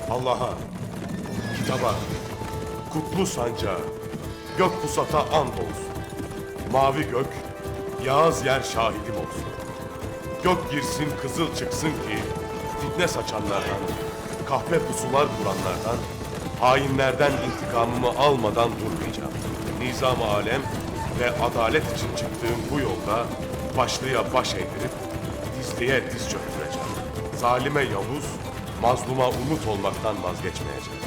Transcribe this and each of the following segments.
Allah'a, kitaba, kutlu sancağa, gök pusata and olsun. Mavi gök, yağız yer şahidim olsun. Gök girsin kızıl çıksın ki fitne saçanlardan, kahpe pusular kuranlardan, hainlerden intikamımı almadan durmayacağım. Nizam-ı alem ve adalet için çıktığım bu yolda başlıya baş eğdirip dizliye diz çöktüreceğim. Zalime yavuz, mazluma umut olmaktan vazgeçmeyeceğim.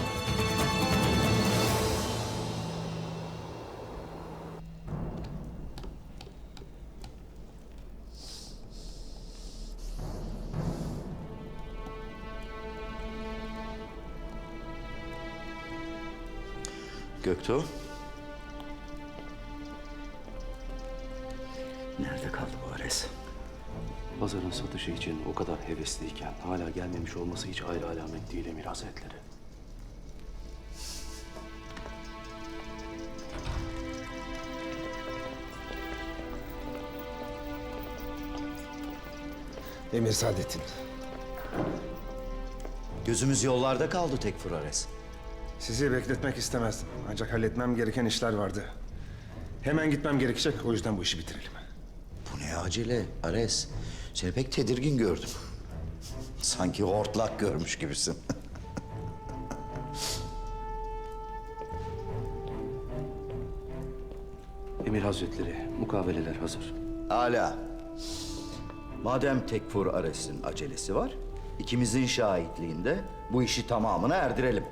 Göktuğ. Nerede kaldı bu Ares? Pazarın satışı için o kadar hevesliyken hala gelmemiş olması hiç hayra alamet değil Emir Hazretleri. Emir Saadettin. Gözümüz yollarda kaldı Tekfur Ares. Sizi bekletmek istemezdim. Ancak halletmem gereken işler vardı. Hemen gitmem gerekecek. O yüzden bu işi bitirelim. Bu ne acele Ares? Seni pek tedirgin gördüm. Sanki hortlak görmüş gibisin. Emir Hazretleri, mukaveleler hazır. Hala. Madem Tekfur Ares'in acelesi var, ikimizin şahitliğinde bu işi tamamına erdirelim.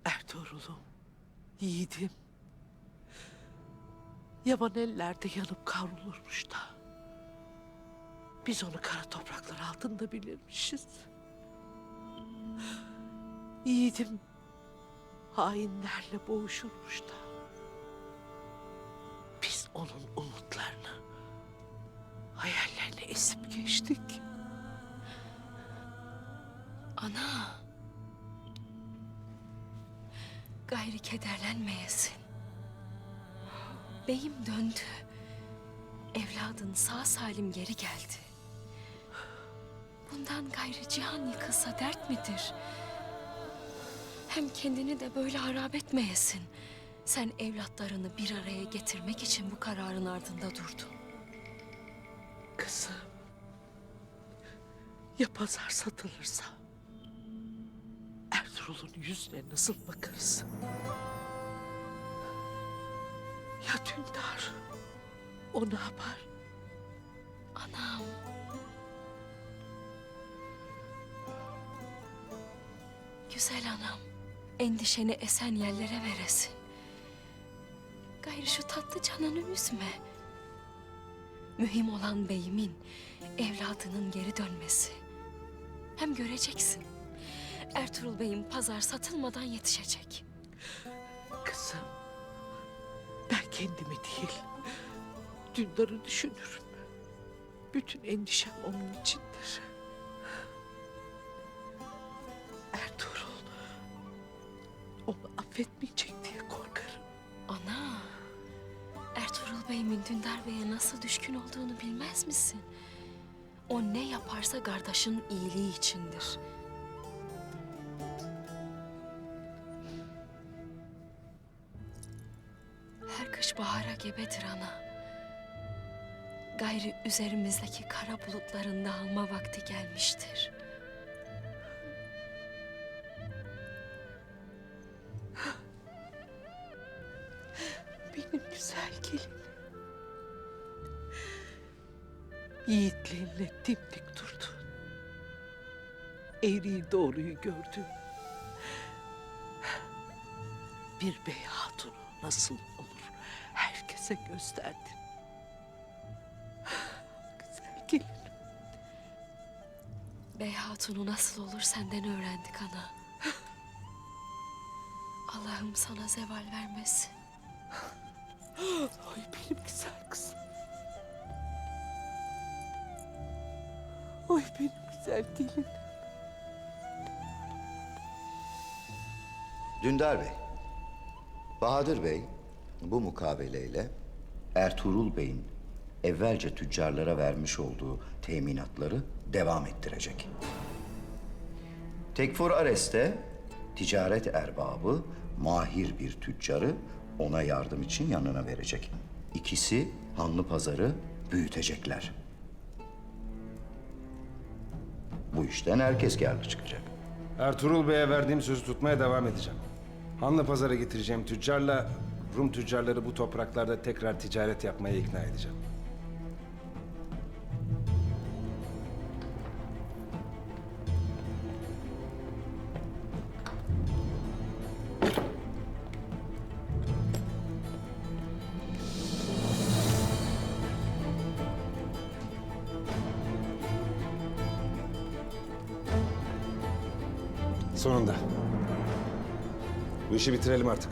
Ertuğrul'um, yiğidim. Yaban ellerde yanıp kavrulurmuş da. Biz onu kara topraklar altında bilirmişiz. Yiğidim hainlerle boğuşurmuş da. Biz onun umutlarını, hayallerini esip geçtik. Ana. Gayri kederlenmeyesin. Beyim döndü. Evladın sağ salim geri geldi. Bundan gayrı cihan yıkılsa dert midir? Hem kendini de böyle harap etmeyesin. Sen evlatlarını bir araya getirmek için bu kararın ardında durdun. Kızım, ya pazar satılırsa? Ertuğrul'un yüzüne nasıl bakarız? Ya Dündar, o ne yapar? Anam. Güzel anam, endişeni esen yerlere veresin. Gayrı şu tatlı canını üzme. Mühim olan beyimin, evladının geri dönmesi. Hem göreceksin. Ertuğrul Bey'in pazar satılmadan yetişecek. Kızım, ben kendimi değil, Dündar'ı düşünürüm. Bütün endişem onun içindir. Ertuğrul, onu affetmeyecek diye korkarım. Ana, Ertuğrul Bey'imin Dündar Bey'e nasıl düşkün olduğunu bilmez misin? O ne yaparsa kardeşin iyiliği içindir. Her kış bahara gebedir ana. Gayrı üzerimizdeki kara bulutların dağılma vakti gelmiştir. Benim güzel gelinim. Yiğitliğinle dimdik durdun. Eğriyi doğruyu gördün. Bir bey hatunu nasıl olur herkese gösterdin. Güzel gelinim. Bey Hatun'u nasıl olur senden öğrendik ana. Allah'ım sana zeval vermesin. Ay benim güzel kızım. Ay benim güzel gelin. Dündar Bey, Bahadır Bey bu mukabeleyle Ertuğrul Bey'in evvelce tüccarlara vermiş olduğu teminatları devam ettirecek. Tekfur Ares'te ticaret erbabı, mahir bir tüccarı ona yardım için yanına verecek. İkisi Hanlı Pazarı büyütecekler. Bu işten herkes kârlı çıkacak. Ertuğrul Bey'e verdiğim sözü tutmaya devam edeceğim. Hanlı Pazar'a getireceğim tüccarla Rum tüccarları bu topraklarda tekrar ticaret yapmaya ikna edeceğim. Sonunda. Bu işi bitirelim artık.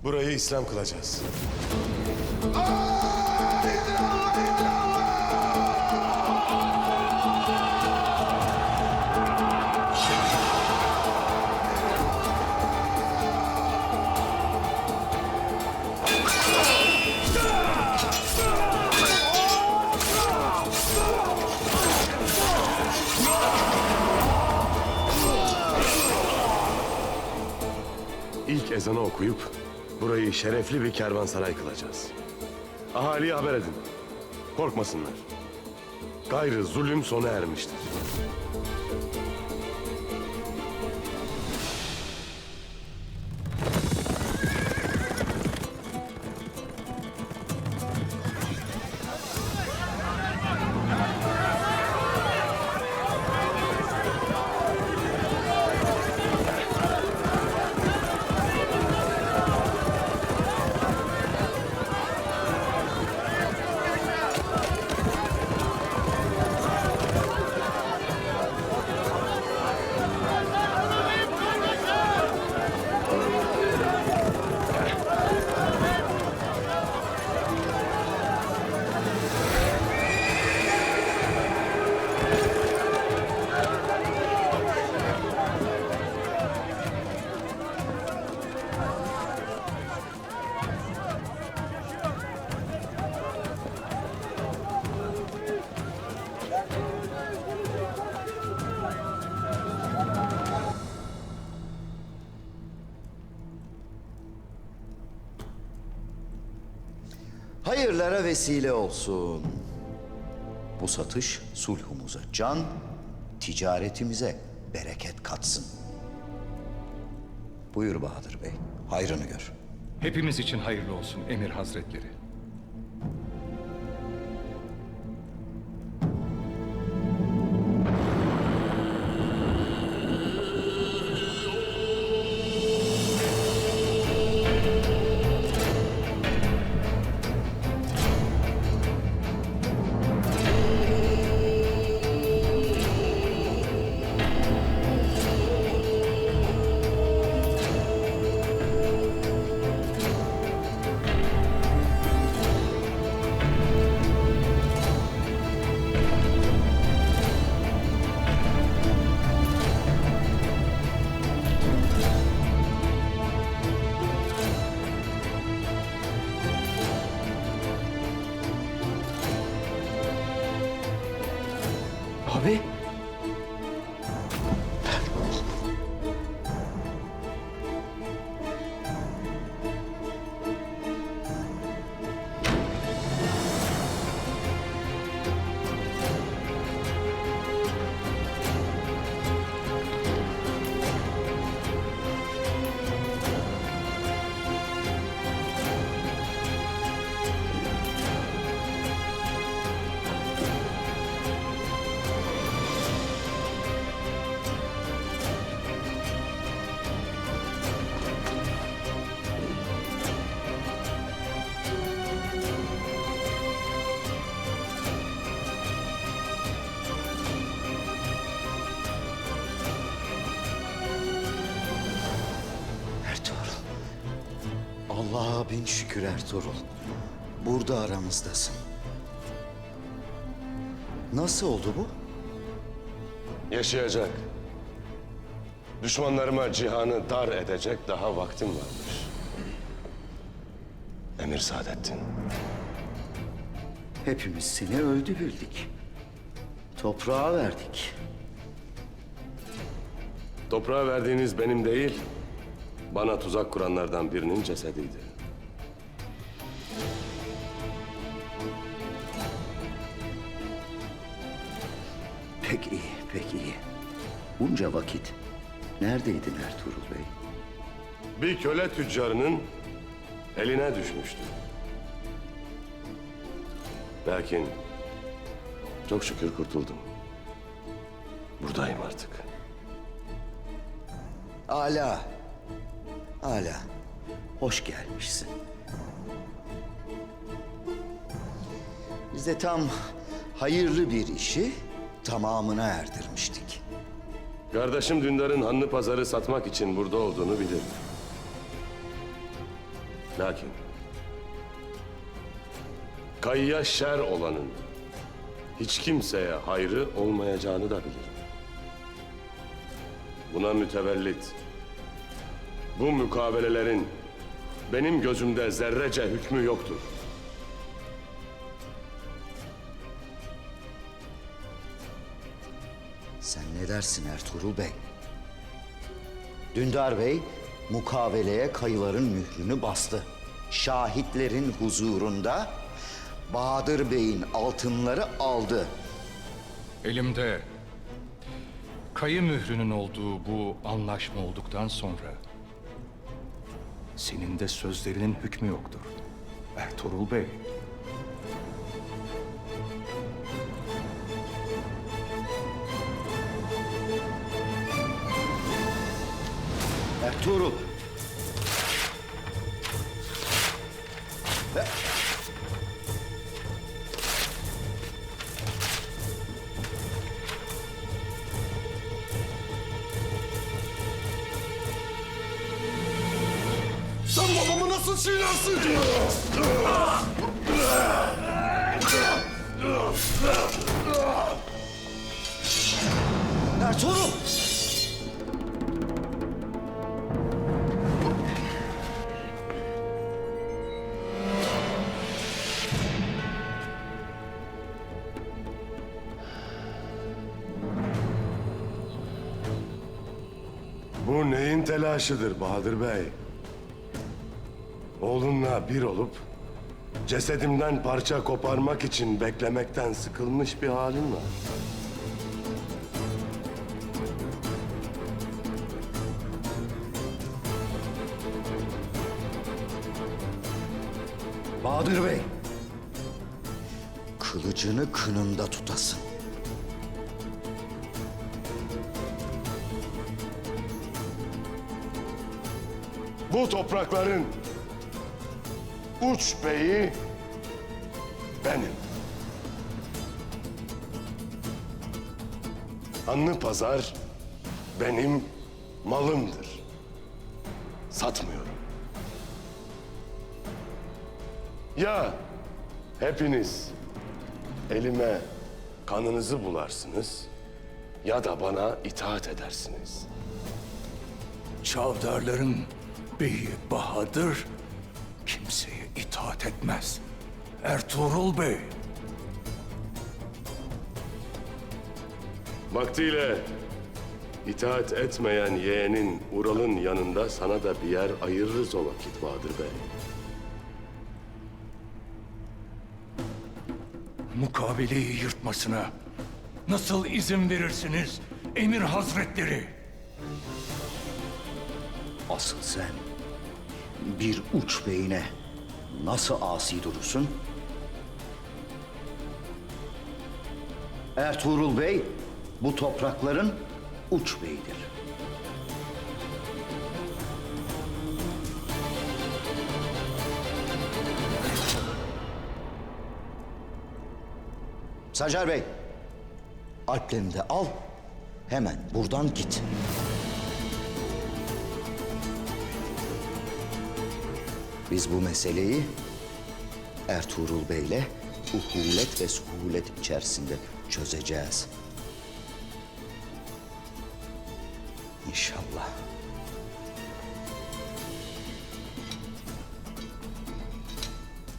Burayı İslam kılacağız. İlk ezanı okuyup burayı şerefli bir kervansaray kılacağız. Ahaliye haber edin. Korkmasınlar. Gayrı zulüm sona ermiştir. Hayırlara vesile olsun. Bu satış sulhumuza can, ticaretimize bereket katsın. Buyur Bahadır Bey, hayrını gör. Hepimiz için hayırlı olsun Emir Hazretleri. Bey? Ertuğrul. Allah'a bin şükür Ertuğrul. Burada aramızdasın. Nasıl oldu bu? Yaşayacak. Düşmanlarıma cihanı dar edecek daha vaktim varmış. Emir Saadettin. Hepimiz seni öldü bildik. Toprağa verdik. Toprağa verdiğiniz benim değil, bana tuzak kuranlardan birinin cesediydi. Pek iyi, pek iyi. Bunca vakit neredeydin Ertuğrul Bey? Bir köle tüccarının eline düşmüştü. Lakin çok şükür kurtuldum. Buradayım artık. Âlâ. Âlâ. Hoş gelmişsin. Biz de tam hayırlı bir işi tamamına erdirmiştik. Kardeşim Dündar'ın Hanlı Pazarı satmak için burada olduğunu bilirim. Lakin kayıya şer olanın hiç kimseye hayrı olmayacağını da bilirim. Buna mütevellit bu mukabelelerin benim gözümde zerrece hükmü yoktur. Sen ne dersin Ertuğrul Bey? Dündar Bey mukaveleye kayıların mührünü bastı. Şahitlerin huzurunda Bahadır Bey'in altınları aldı. Elimde kayı mührünün olduğu bu anlaşma olduktan sonra senin de sözlerinin hükmü yoktur Ertuğrul Bey. Ertuğrul. Sen babamı nasıl çiğnersin? Ertuğrul! Bu neyin telaşıdır Bahadır Bey? Oğlunla bir olup cesedimden parça koparmak için beklemekten sıkılmış bir halin var. Bahadır Bey. Kılıcını kınında tutasın. Bu toprakların uç beyi benim. Hanlı Pazar benim malımdır. Satmıyorum. Ya hepiniz elime kanınızı bularsınız ya da bana itaat edersiniz. Çavdarların beyi Bahadır kimseye itaat etmez. Ertuğrul Bey. Vaktiyle itaat etmeyen yeğenin Ural'ın yanında sana da bir yer ayırırız o vakit Bahadır Bey. Mukabeleyi yırtmasına nasıl izin verirsiniz Emir Hazretleri? Asıl sen bir uç beyine nasıl asi durursun? Ertuğrul Bey bu toprakların uç beyidir. Sancar Bey, alplerini de al, hemen buradan git. Biz bu meseleyi Ertuğrul Bey'le uhulet ve suhulet içerisinde çözeceğiz. İnşallah.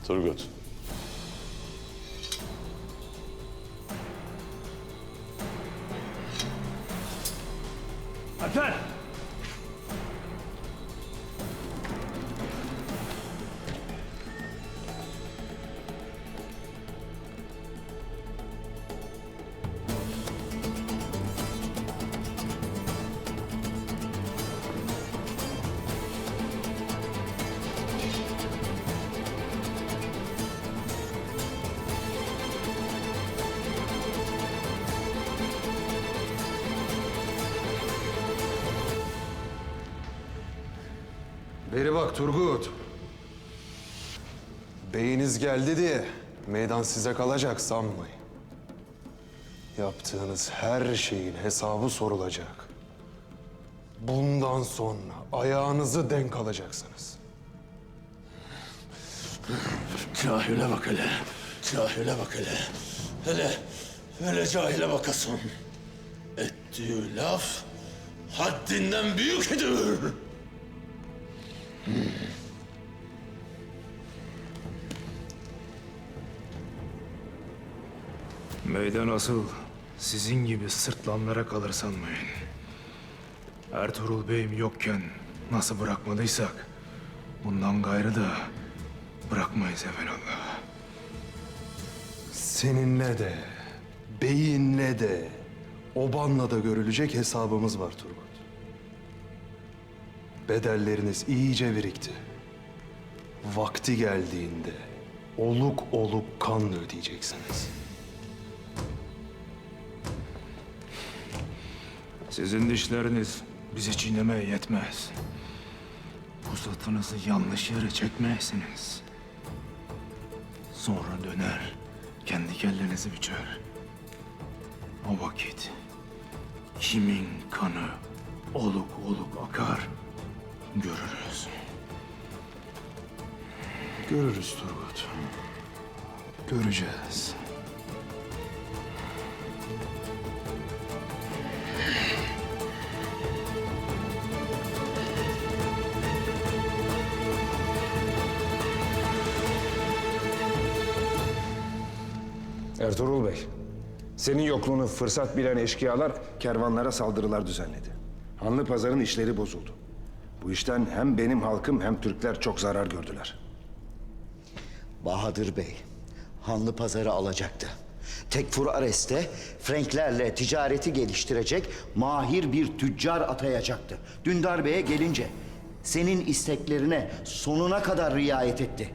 Turgut. Alper! Beri bak Turgut. Beyiniz geldi diye meydan size kalacak sanmayın. Yaptığınız her şeyin hesabı sorulacak. Bundan sonra ayağınızı denk alacaksınız. Cahile bak hele. Cahile bak hele. Hele cahile bakasın. Ettiği laf haddinden büyüktür. Meydan asıl sizin gibi sırtlanlara kalır sanmayın. Ertuğrul Bey'im yokken nasıl bırakmadıysak bundan gayrı da bırakmayız evelallah. Seninle de, beyinle de, obanla da görülecek hesabımız var Turgut. Bedelleriniz iyice birikti. Vakti geldiğinde oluk oluk kanla ödeyeceksiniz. Sizin dişleriniz bizi çiğnemeye yetmez. Pusatınızı yanlış yere çekmeyesiniz. Sonra döner, kendi kellenizi biçer. O vakit kimin kanı oluk oluk akar görürüz. Görürüz Turgut. Göreceğiz. Ertuğrul Bey, senin yokluğunu fırsat bilen eşkıyalar kervanlara saldırılar düzenledi. Hanlı Pazar'ın işleri bozuldu. Bu işten hem benim halkım hem Türkler çok zarar gördüler. Bahadır Bey, Hanlı Pazar'ı alacaktı. Tekfur Ares'te Frenklerle ticareti geliştirecek mahir bir tüccar atayacaktı. Dündar Bey'e gelince senin isteklerine sonuna kadar riayet etti.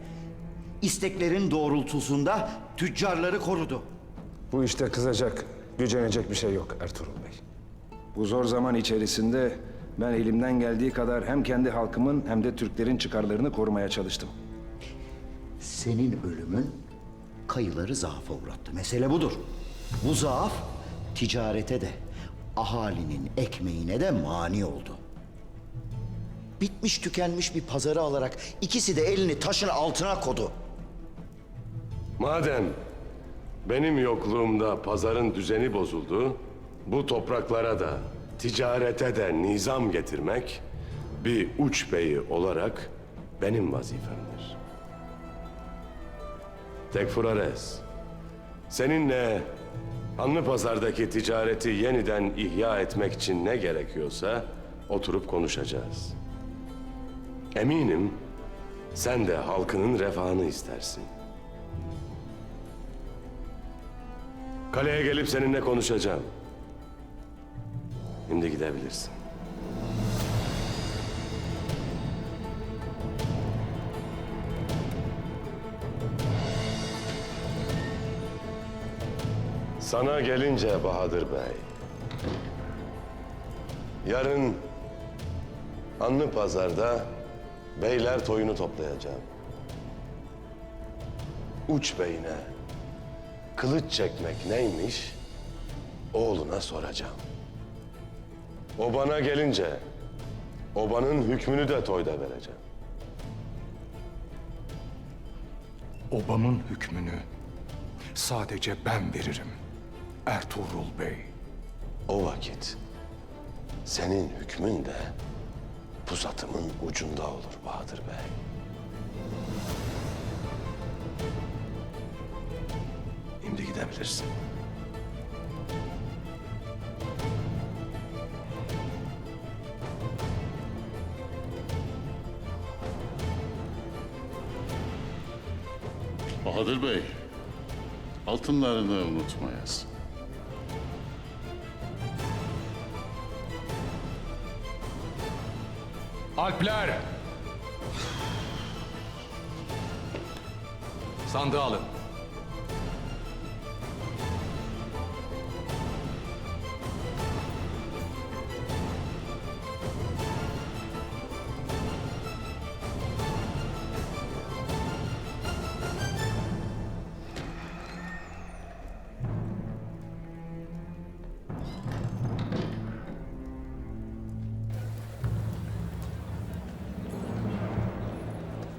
İsteklerin doğrultusunda tüccarları korudu. Bu işte kızacak, gücenecek bir şey yok Ertuğrul Bey. Bu zor zaman içerisinde ben elimden geldiği kadar hem kendi halkımın hem de Türklerin çıkarlarını korumaya çalıştım. Senin ölümün kayıları zaafa uğrattı. Mesele budur. Bu zaaf ticarete de, ahalinin ekmeğine de mani oldu. Bitmiş tükenmiş bir pazarı alarak ikisi de elini taşın altına koydu. Madem benim yokluğumda pazarın düzeni bozuldu, bu topraklara da, ticarete de nizam getirmek bir uç beyi olarak benim vazifemdir. Tekfur Ares, seninle Anlıpazar'daki ticareti yeniden ihya etmek için ne gerekiyorsa oturup konuşacağız. Eminim sen de halkının refahını istersin. Kaleye gelip seninle konuşacağım. Şimdi gidebilirsin. Sana gelince Bahadır Bey, yarın Anlıpazar'da beyler toyunu toplayacağım. Uç beyine kılıç çekmek neymiş, oğluna soracağım. Obana gelince, obanın hükmünü de toyda vereceğim. Obamın hükmünü sadece ben veririm Ertuğrul Bey. O vakit senin hükmün de pusatımın ucunda olur Bahadır Bey. Şimdi gidebilirsin. Bahadır Bey, altınlarını unutmayasın. Alpler! Sandığı alın.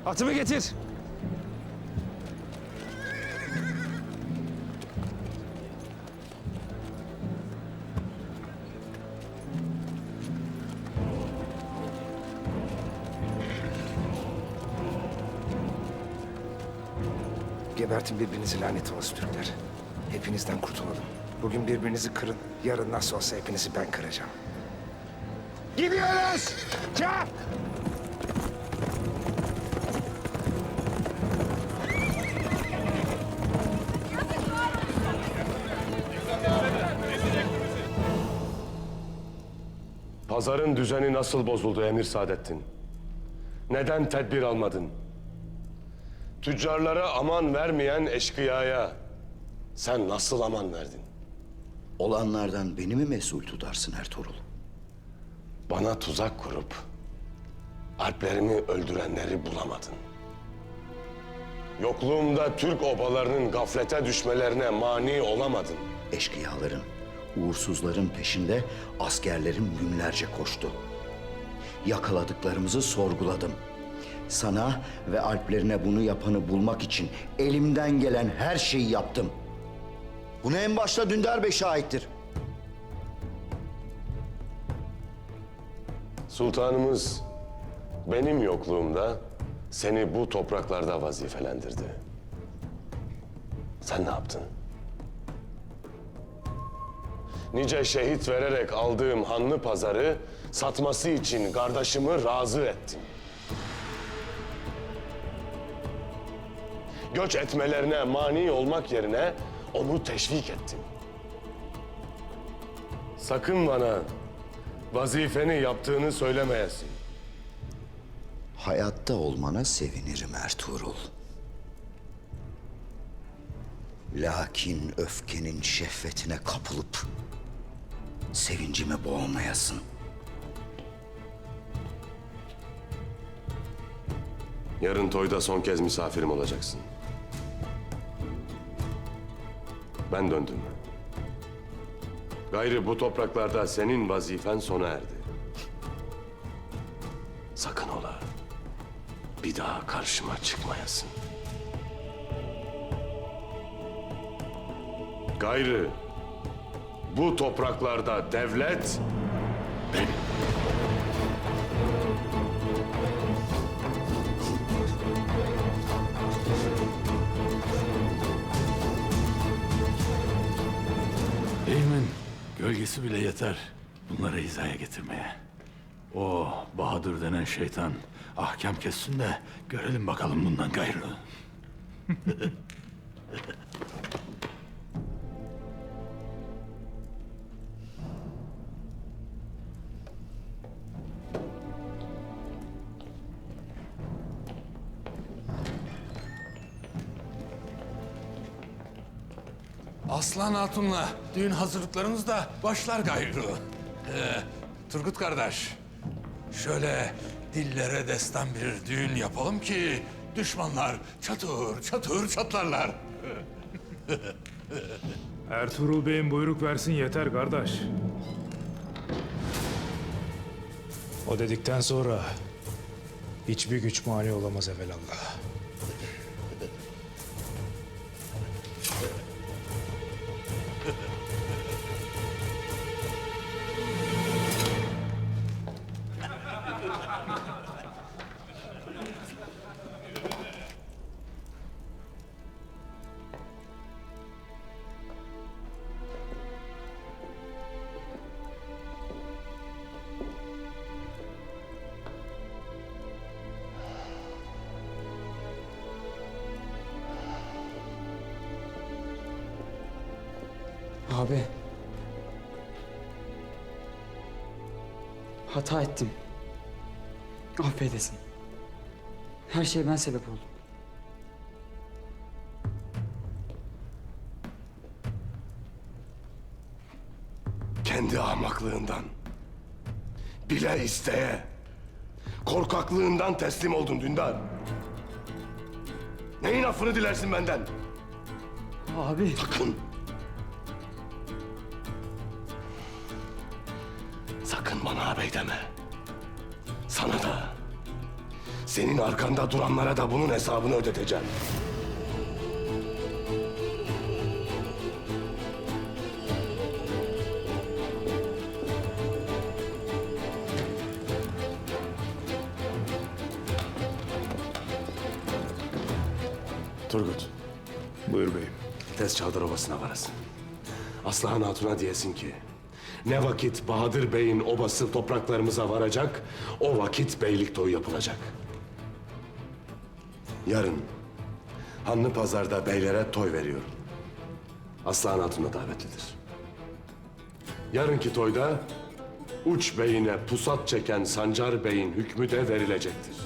Atımı getir. Gebertin birbirinizi lanet olası Türkler. Hepinizden kurtulalım. Bugün birbirinizi kırın. Yarın nasıl olsa hepinizi ben kıracağım. Gidiyoruz! Çap! Pazarın düzeni nasıl bozuldu Emir Saadettin? Neden tedbir almadın? Tüccarlara aman vermeyen eşkıyaya sen nasıl aman verdin? Olanlardan beni mi mesul tutarsın Ertuğrul? Bana tuzak kurup Alplerimi öldürenleri bulamadın. Yokluğumda Türk obalarının gaflete düşmelerine mani olamadın. Eşkıyaların, uğursuzların peşinde askerlerim günlerce koştu. Yakaladıklarımızı sorguladım. Sana ve Alplerine bunu yapanı bulmak için elimden gelen her şeyi yaptım. Buna en başta Dündar Bey şahittir. Sultanımız benim yokluğumda seni bu topraklarda vazifelendirdi. Sen ne yaptın? Nice şehit vererek aldığım Hanlıpazar'ı satması için kardeşimi razı ettin. Göç etmelerine mani olmak yerine onu teşvik ettin. Sakın bana vazifeni yaptığını söylemeyesin. Hayatta olmana sevinirim Ertuğrul. Lakin öfkenin şehvetine kapılıp sevincimi boğmayasın. Yarın toyda son kez misafirim olacaksın. Ben döndüm. Gayrı bu topraklarda senin vazifen sona erdi. Sakın ola bir daha karşıma çıkmayasın. Gayrı bu topraklarda devlet benim. gitmesi bile yeter bunları hizaya getirmeye. O Bahadır denen şeytan ahkam kessin de görelim bakalım bundan gayrı. Aslan Hatun'la düğün hazırlıklarımız da başlar gayrı. Turgut kardeş, şöyle dillere destan bir düğün yapalım ki düşmanlar çatır çatır çatlarlar. Ertuğrul Bey'in buyruk versin yeter kardeş. O dedikten sonra hiçbir güç mani olamaz evelallah. Abi. Hata ettim. Affedesin. Her şeye ben sebep oldum. Kendi ahmaklığından, bile isteye, korkaklığından teslim oldun Dündar. Neyin affını dilersin benden? Abi. Sakın. Sakın bana ağabey deme. Sana da, senin arkanda duranlara da bunun hesabını ödeteceğim. Turgut. Buyur beyim. Tez Çavdar Obası'na varasın. Aslıhan Hatun'a diyesin ki... ...ne vakit Bahadır Bey'in obası topraklarımıza varacak... ...o vakit beylik toyu yapılacak. Yarın... ...Hanlı Pazar'da beylere toy veriyorum. Aslıhan Hatun da davetlidir. Yarınki toyda... ...Uç Bey'ine pusat çeken Sancar Bey'in hükmü de verilecektir.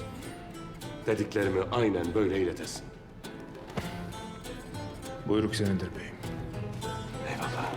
Dediklerimi aynen böyle iletesin. Buyruk senindir beyim. Eyvallah.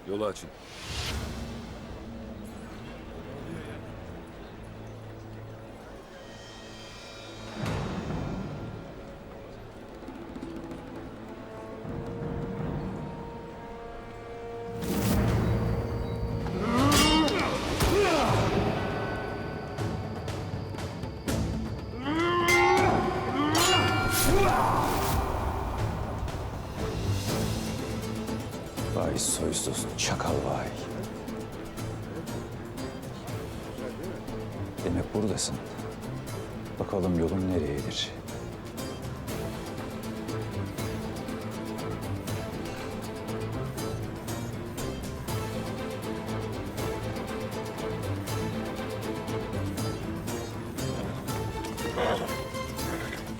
Yolu açın. soysuz çakal vay. Demek buradasın. Bakalım yolun nereyedir?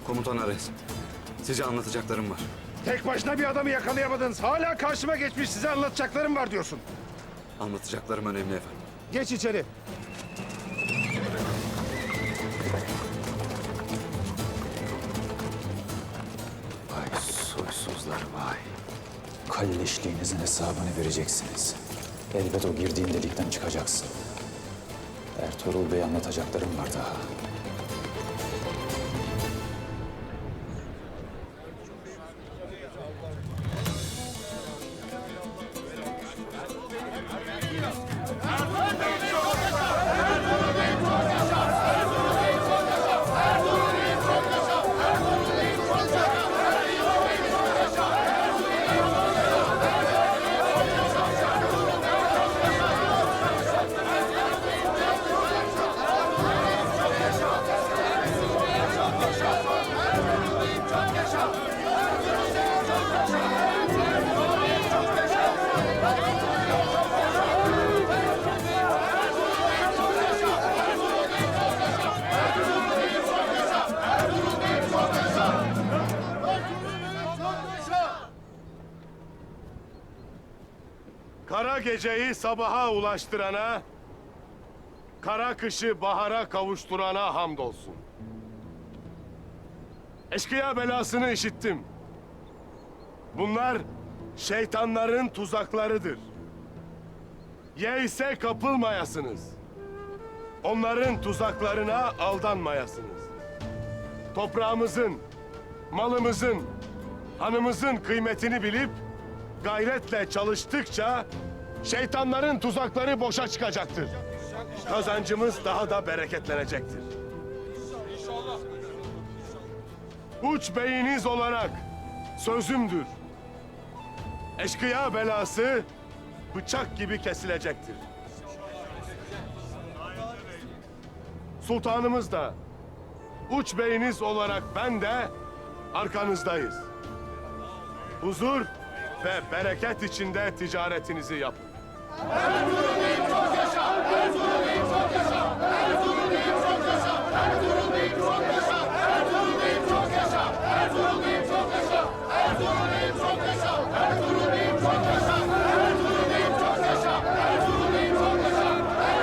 Komutan Ares, size anlatacaklarım var. Tek başına bir adamı yakalayamadınız. Hala karşıma geçmiş size anlatacaklarım var diyorsun. Anlatacaklarım önemli efendim. Geç içeri. Vay soysuzlar vay. Kalleşliğinizin hesabını vereceksiniz. Elbet o girdiğin delikten çıkacaksın. Ertuğrul Bey anlatacaklarım var daha. Kara geceyi sabaha ulaştırana, kara kışı bahara kavuşturana hamdolsun. Eşkıya belasını işittim. Bunlar şeytanların tuzaklarıdır. Ye ise kapılmayasınız. Onların tuzaklarına aldanmayasınız. Toprağımızın, malımızın, hanımızın kıymetini bilip gayretle çalıştıkça şeytanların tuzakları boşa çıkacaktır. Kazancımız daha da bereketlenecektir. Uç beyiniz olarak sözümdür. Eşkıya belası bıçak gibi kesilecektir. Sultanımız da uç beyiniz olarak ben de arkanızdayız. Huzur ve bereket içinde ticaretinizi yapın. Ertuğrul Bey çok yaşa! Ertuğrul Bey çok yaşa! Ertuğrul Bey çok yaşa! Ertuğrul Bey çok yaşa! Ertuğrul Bey çok yaşa! Ertuğrul Bey çok yaşa! Ertuğrul Bey çok yaşa! Ertuğrul Bey çok yaşa! Ertuğrul Bey çok yaşa! Ertuğrul Bey çok yaşa! Ertuğrul Bey çok yaşa! Ertuğrul Bey çok yaşa! Ertuğrul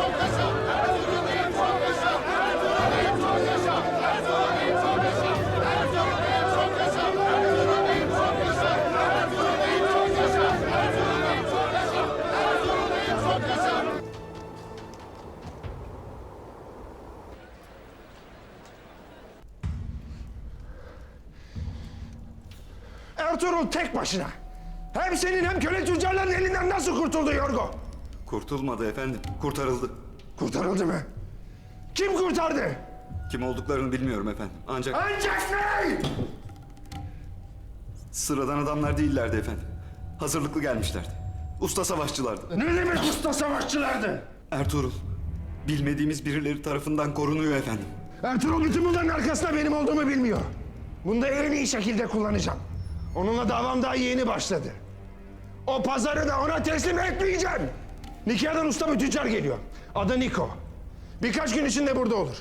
Bey çok yaşa! Ertuğrul Bey çok yaşa! Ertuğrul Bey çok yaşa! Ertuğrul Bey çok yaşa! Ertuğrul Bey çok yaşa! Ertuğrul Bey çok yaşa! Ertuğrul Bey çok yaşa! Ertuğrul tek başına. Hem senin hem köle tüccarların elinden nasıl kurtuldu Yorgo? Kurtulmadı efendim, kurtarıldı. Kurtarıldı mı? Kim kurtardı? Kim olduklarını bilmiyorum efendim. Ancak ne? sıradan adamlar değillerdi efendim. Hazırlıklı gelmişlerdi. Usta savaşçılardı. Ne demek usta savaşçılardı? Ertuğrul, bilmediğimiz birileri tarafından korunuyor efendim. Ertuğrul bütün bunların arkasında benim olduğumu bilmiyor. Bunu da en iyi şekilde kullanacağım. Onunla davam daha yeni başladı. O pazarı da ona teslim etmeyeceğim. Nikya'dan usta bir tüccar geliyor. Adı Niko. Birkaç gün içinde burada olur.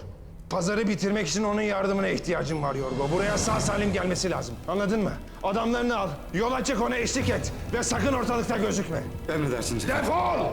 Pazarı bitirmek için onun yardımına ihtiyacım var Yorgo. Buraya sağ salim gelmesi lazım. Anladın mı? Adamlarını al, yola çık, ona eşlik et. Ve sakın ortalıkta gözükme. Emredersiniz. Defol!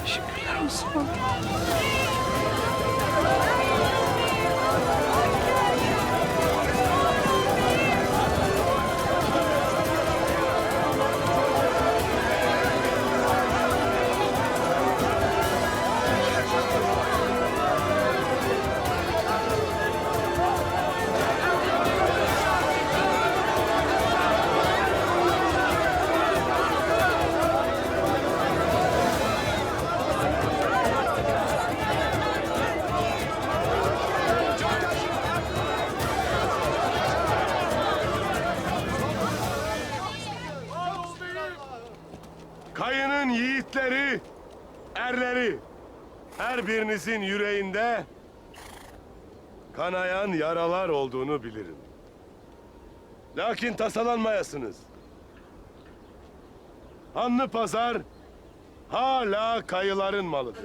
Şükürler olsun. Kayının yiğitleri, erleri, her birinizin yüreğinde kanayan yaralar olduğunu bilirim. Lakin tasalanmayasınız. Hanlı Pazar hala kayıların malıdır.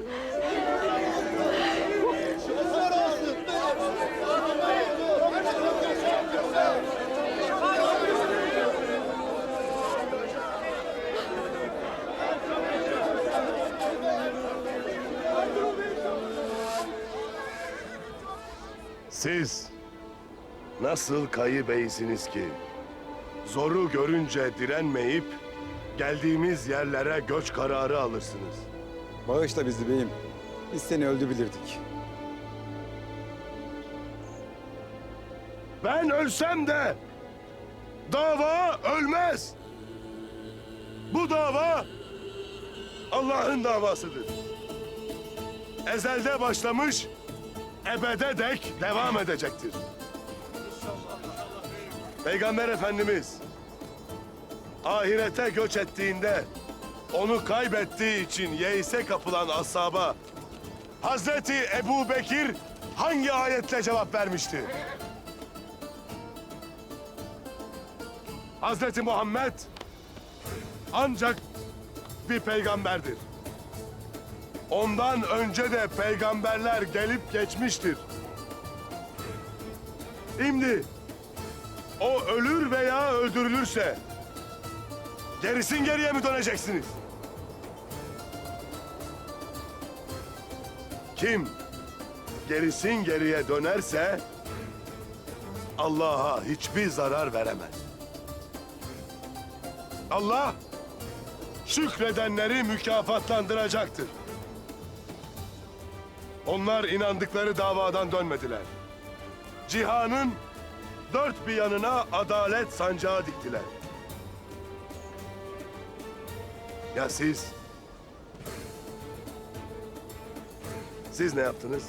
Siz nasıl kayı beysiniz ki zoru görünce direnmeyip geldiğimiz yerlere göç kararı alırsınız? Bağışla bizi beyim. Biz seni öldü bilirdik. Ben ölsem de dava ölmez. Bu dava Allah'ın davasıdır. Ezelde başlamış, ebede dek devam edecektir. Peygamber Efendimiz ahirete göç ettiğinde onu kaybettiği için yeise kapılan ashaba Hazreti Ebu Bekir hangi ayetle cevap vermişti? Hazreti Muhammed ancak bir peygamberdir. Ondan önce de peygamberler gelip geçmiştir. Şimdi o ölür veya öldürülürse gerisin geriye mi döneceksiniz? Kim gerisin geriye dönerse Allah'a hiçbir zarar veremez. Allah şükredenleri mükafatlandıracaktır. Onlar inandıkları davadan dönmediler. Cihanın dört bir yanına adalet sancağı diktiler. Ya siz? Siz ne yaptınız?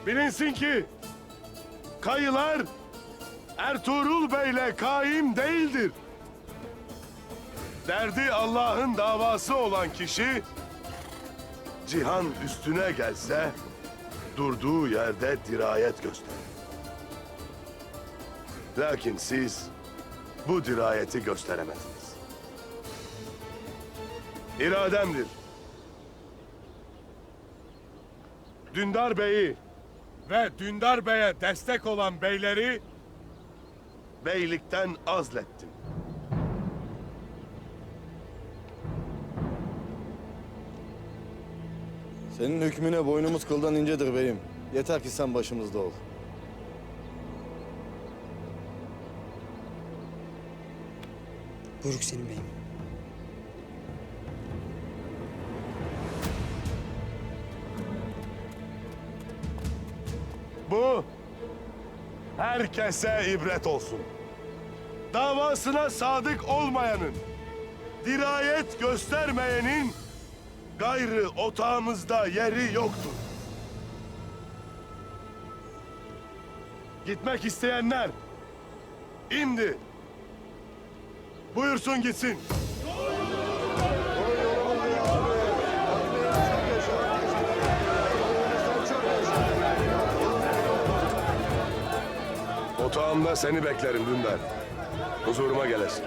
Bilinsin ki kayılar Ertuğrul Bey'le kaim değildir. Derdi Allah'ın davası olan kişi cihan üstüne gelse durduğu yerde dirayet gösterir. Lakin siz bu dirayeti gösteremediniz. İrademdir. Dündar Bey'i ve Dündar Bey'e destek olan beyleri beylikten azlettim. Senin hükmüne boynumuz kıldan incedir beyim. Yeter ki sen başımızda ol. Buyruk senin beyim. Bu herkese ibret olsun. Davasına sadık olmayanın, dirayet göstermeyenin gayrı otağımızda yeri yoktur. Gitmek isteyenler indi. Buyursun gitsin. Otağımda seni beklerim Dündar. Huzuruma gelesin.